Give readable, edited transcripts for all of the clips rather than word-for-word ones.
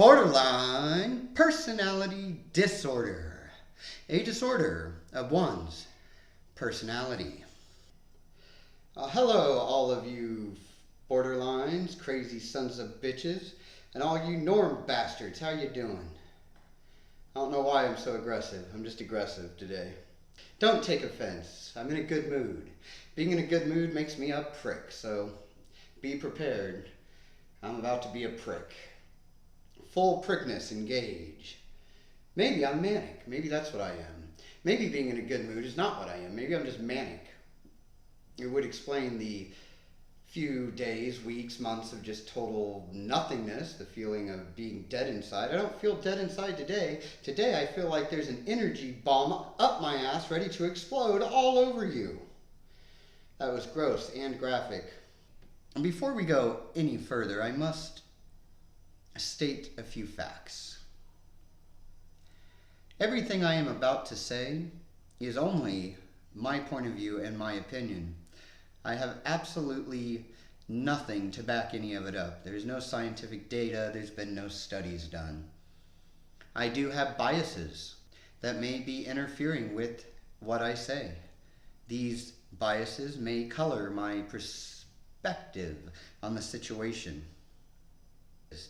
Borderline personality disorder, a disorder of one's personality. Hello, all of you borderlines, crazy sons of bitches, and all you norm bastards. How you doing? I don't know why I'm so aggressive. I'm just aggressive today. Don't take offense. I'm in a good mood. Being in a good mood makes me a prick, so be prepared. I'm about to be a prick. Full prickness, engage. Maybe I'm manic. Maybe that's what I am. Maybe being in a good mood is not what I am. Maybe I'm just manic. It would explain the few days, weeks, months of just total nothingness, the feeling of being dead inside. I don't feel dead inside today. Today I feel like there's an energy bomb up my ass ready to explode all over you. That was gross and graphic. And before we go any further, I must state a few facts. Everything I am about to say is only my point of view and my opinion. I have absolutely nothing to back any of it up. There's no scientific data, there's been no studies done. I do have biases that may be interfering with what I say. These biases may color my perspective on the situation.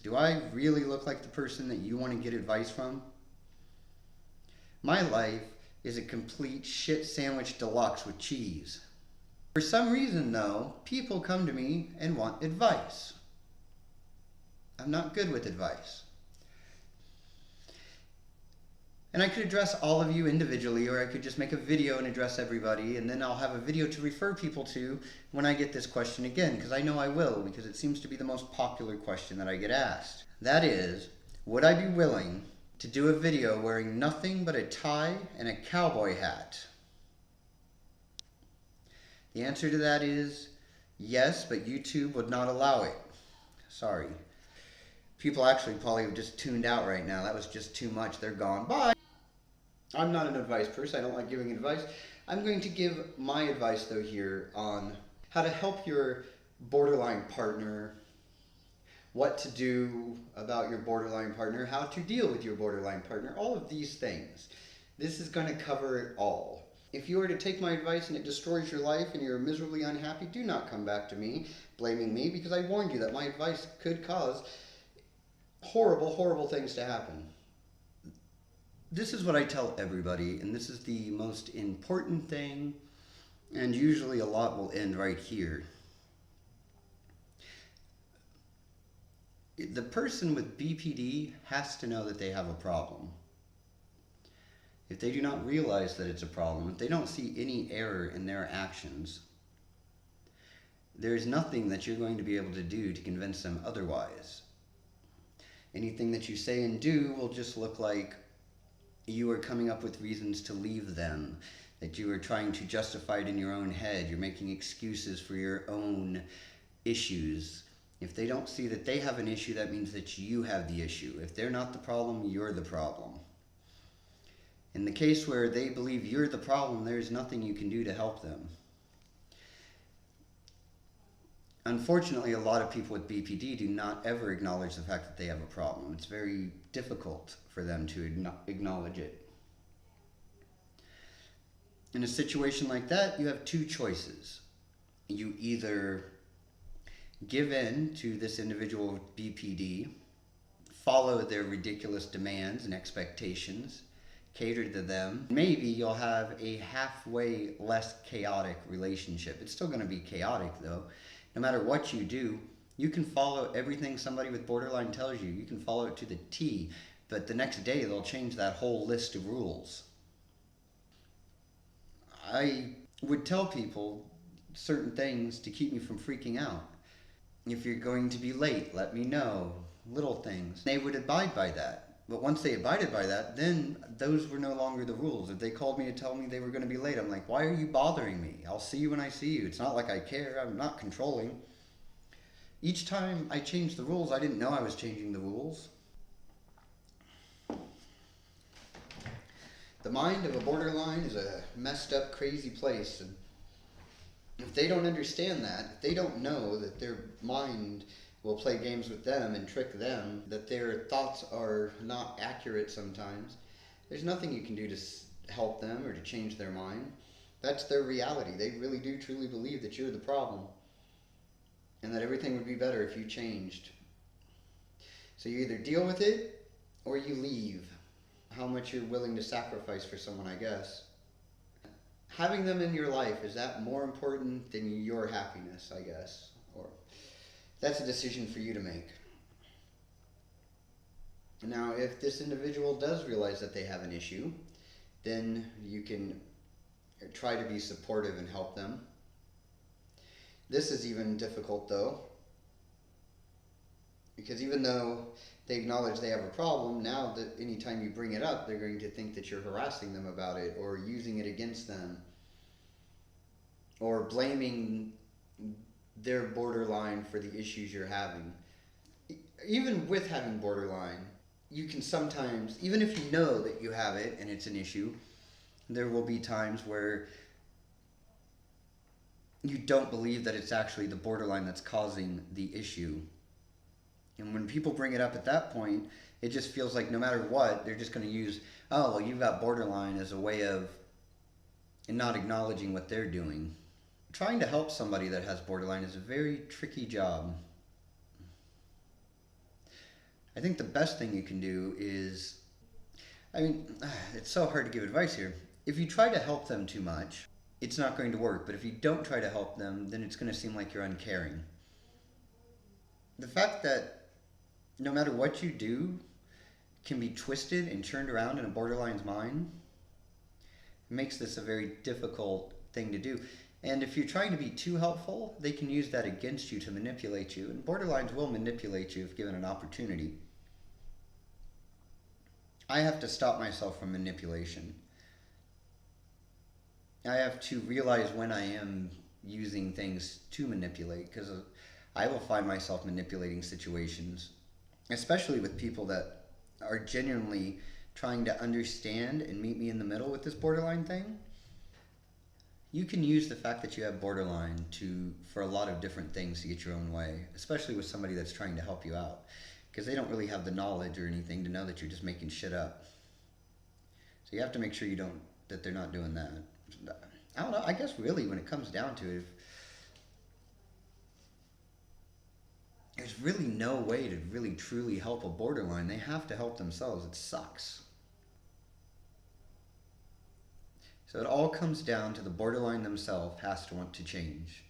Do I really look like the person that you want to get advice from? My life is a complete shit sandwich deluxe with cheese. For some reason, though, people come to me and want advice. I'm not good with advice. And I could address all of you individually, or I could just make a video and address everybody, and then I'll have a video to refer people to when I get this question again, because I know I will, because it seems to be the most popular question that I get asked. That is, would I be willing to do a video wearing nothing but a tie and a cowboy hat? The answer to that is yes, but YouTube would not allow it. Sorry. People actually probably have just tuned out right now. That was just too much. They're gone. Bye. I'm not an advice person. I don't like giving advice. I'm going to give my advice, though, here on how to help your borderline partner, what to do about your borderline partner, how to deal with your borderline partner, all of these things. This is going to cover it all. If you were to take my advice and it destroys your life and you're miserably unhappy, do not come back to me blaming me, because I warned you that my advice could cause horrible, horrible things to happen. This is what I tell everybody, and this is the most important thing, and usually a lot will end right here. The person with BPD has to know that they have a problem. If they do not realize that it's a problem, if they don't see any error in their actions, there's nothing that you're going to be able to do to convince them otherwise. Anything that you say and do will just look like you are coming up with reasons to leave them, that you are trying to justify it in your own head, you're making excuses for your own issues. If they don't see that they have an issue, that means that you have the issue. If they're not the problem, you're the problem. In the case where they believe you're the problem, there's nothing you can do to help them. Unfortunately, a lot of people with BPD do not ever acknowledge the fact that they have a problem. It's very difficult for them to acknowledge it. In a situation like that, you have two choices. You either give in to this individual with BPD, follow their ridiculous demands and expectations, cater to them. Maybe you'll have a halfway less chaotic relationship. It's still going to be chaotic, though. No matter what you do, you can follow everything somebody with borderline tells you. You can follow it to the T, but the next day they'll change that whole list of rules. I would tell people certain things to keep me from freaking out. If you're going to be late, let me know. Little things. They would abide by that. But once they abided by that, then those were no longer the rules. If they called me to tell me they were going to be late, I'm like, why are you bothering me? I'll see you when I see you. It's not like I care. I'm not controlling. Each time I changed the rules, I didn't know I was changing the rules. The mind of a borderline is a messed up, crazy place. And if they don't understand that, if they don't know that their mind We'll play games with them and trick them that their thoughts are not accurate sometimes. There's nothing you can do to help them or to change their mind. That's their reality. They really do truly believe that you're the problem and that everything would be better if you changed. So you either deal with it or you leave. How much you're willing to sacrifice for someone, I guess. Having them in your life, is that more important than your happiness, I guess? Or that's a decision for you to make. Now, if this individual does realize that they have an issue, then you can try to be supportive and help them. This is even difficult though, because even though they acknowledge they have a problem, now that anytime you bring it up, they're going to think that you're harassing them about it or using it against them or blaming their borderline for the issues you're having. Even with having borderline, you can sometimes, even if you know that you have it and it's an issue, there will be times where you don't believe that it's actually the borderline that's causing the issue. And when people bring it up at that point, it just feels like no matter what, they're just going to use, oh, well, you've got borderline as a way of not acknowledging what they're doing. Trying to help somebody that has borderline is a very tricky job. I think the best thing you can do is, it's so hard to give advice here. If you try to help them too much, it's not going to work. But if you don't try to help them, then it's going to seem like you're uncaring. The fact that no matter what you do can be twisted and turned around in a borderline's mind makes this a very difficult thing to do. And if you're trying to be too helpful, they can use that against you to manipulate you. And borderlines will manipulate you if given an opportunity. I have to stop myself from manipulation. I have to realize when I am using things to manipulate, because I will find myself manipulating situations, especially with people that are genuinely trying to understand and meet me in the middle with this borderline thing. You can use the fact that you have borderline for a lot of different things to get your own way, especially with somebody that's trying to help you out, because they don't really have the knowledge or anything to know that you're just making shit up. So you have to make sure that they're not doing that. I don't know, I guess really when it comes down to it, there's really no way to really truly help a borderline. They have to help themselves. It sucks. So it all comes down to the borderline themselves has to want to change.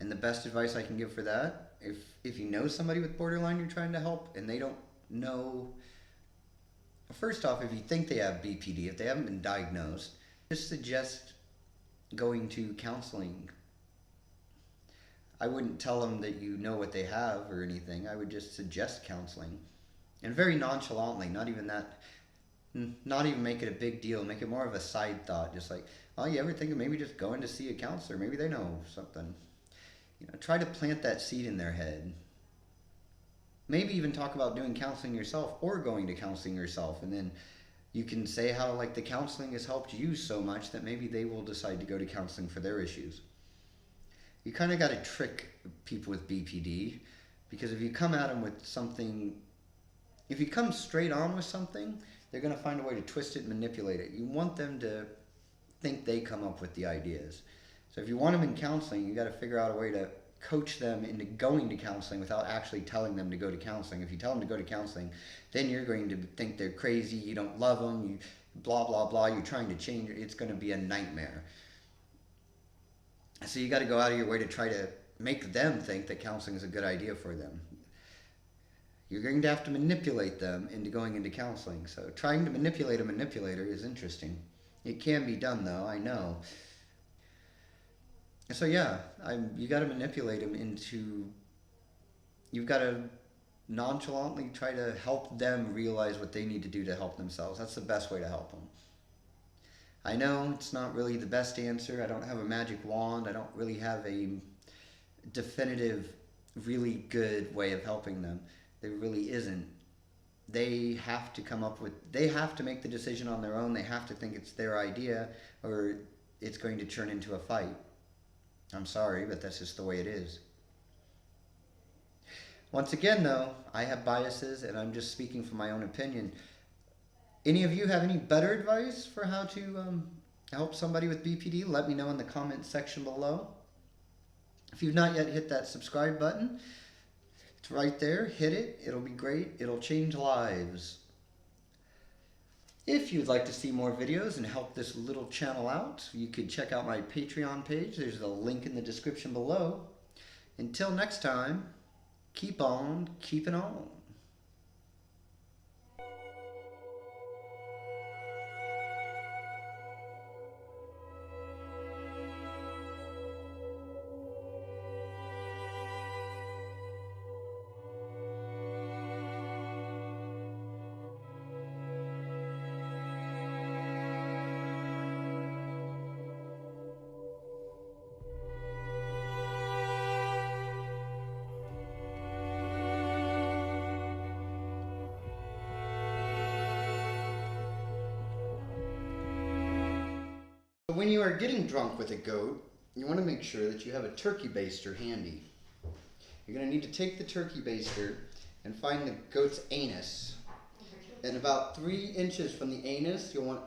And the best advice I can give for that, if you know somebody with borderline you're trying to help and they don't know, first off, if you think they have BPD, if they haven't been diagnosed, just suggest going to counseling. I wouldn't tell them that you know what they have or anything. I would just suggest counseling. And very nonchalantly, not even make it a big deal, make it more of a side thought, just like, oh, you ever think of maybe just going to see a counselor? Maybe they know something. Try to plant that seed in their head. Maybe even talk about doing counseling yourself or going to counseling yourself, and then you can say how the counseling has helped you so much that maybe they will decide to go to counseling for their issues. You kind of got to trick people with BPD, because if you come at them with something, if you come straight on with something, they're going to find a way to twist it and manipulate it. You want them to think they come up with the ideas. So if you want them in counseling, you got to figure out a way to coach them into going to counseling without actually telling them to go to counseling. If you tell them to go to counseling, then you're going to think they're crazy, you don't love them, you blah, blah, blah, you're trying to change it. It's going to be a nightmare. So you got to go out of your way to try to make them think that counseling is a good idea for them. You're going to have to manipulate them into going into counseling. So trying to manipulate a manipulator is interesting. It can be done though, I know. So yeah, you got to manipulate them you've got to nonchalantly try to help them realize what they need to do to help themselves. That's the best way to help them. I know it's not really the best answer. I don't have a magic wand. I don't really have a definitive, really good way of helping them. There really isn't. They have to make the decision on their own. They have to think it's their idea, or it's going to turn into a fight. I'm sorry, but that's just the way it is. Once again, though, I have biases and I'm just speaking from my own opinion. Any of you have any better advice for how to help somebody with BPD? Let me know in the comments section below. If you've not yet hit that subscribe button, it's right there. Hit it. It'll be great. It'll change lives. If you'd like to see more videos and help this little channel out, you could check out my Patreon page. There's a link in the description below. Until next time, keep on keeping on. When you are getting drunk with a goat, you want to make sure that you have a turkey baster handy. You're going to need to take the turkey baster and find the goat's anus. And about 3 inches from the anus, you'll want...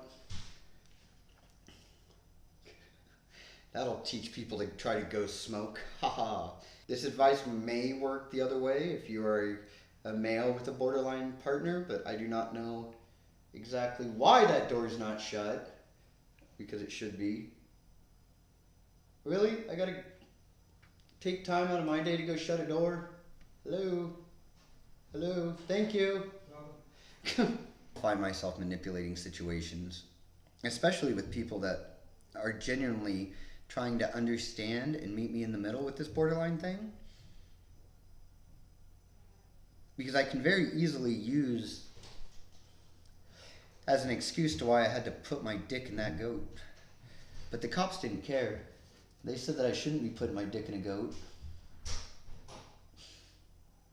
That'll teach people to try to go smoke. Haha. This advice may work the other way if you are a male with a borderline partner, but I do not know exactly why that door is not shut. Because it should be. Really? I gotta take time out of my day to go shut a door? Hello? Hello? Thank you. I find myself manipulating situations, especially with people that are genuinely trying to understand and meet me in the middle with this borderline thing. Because I can very easily use as an excuse to why I had to put my dick in that goat. But the cops didn't care. They said that I shouldn't be putting my dick in a goat.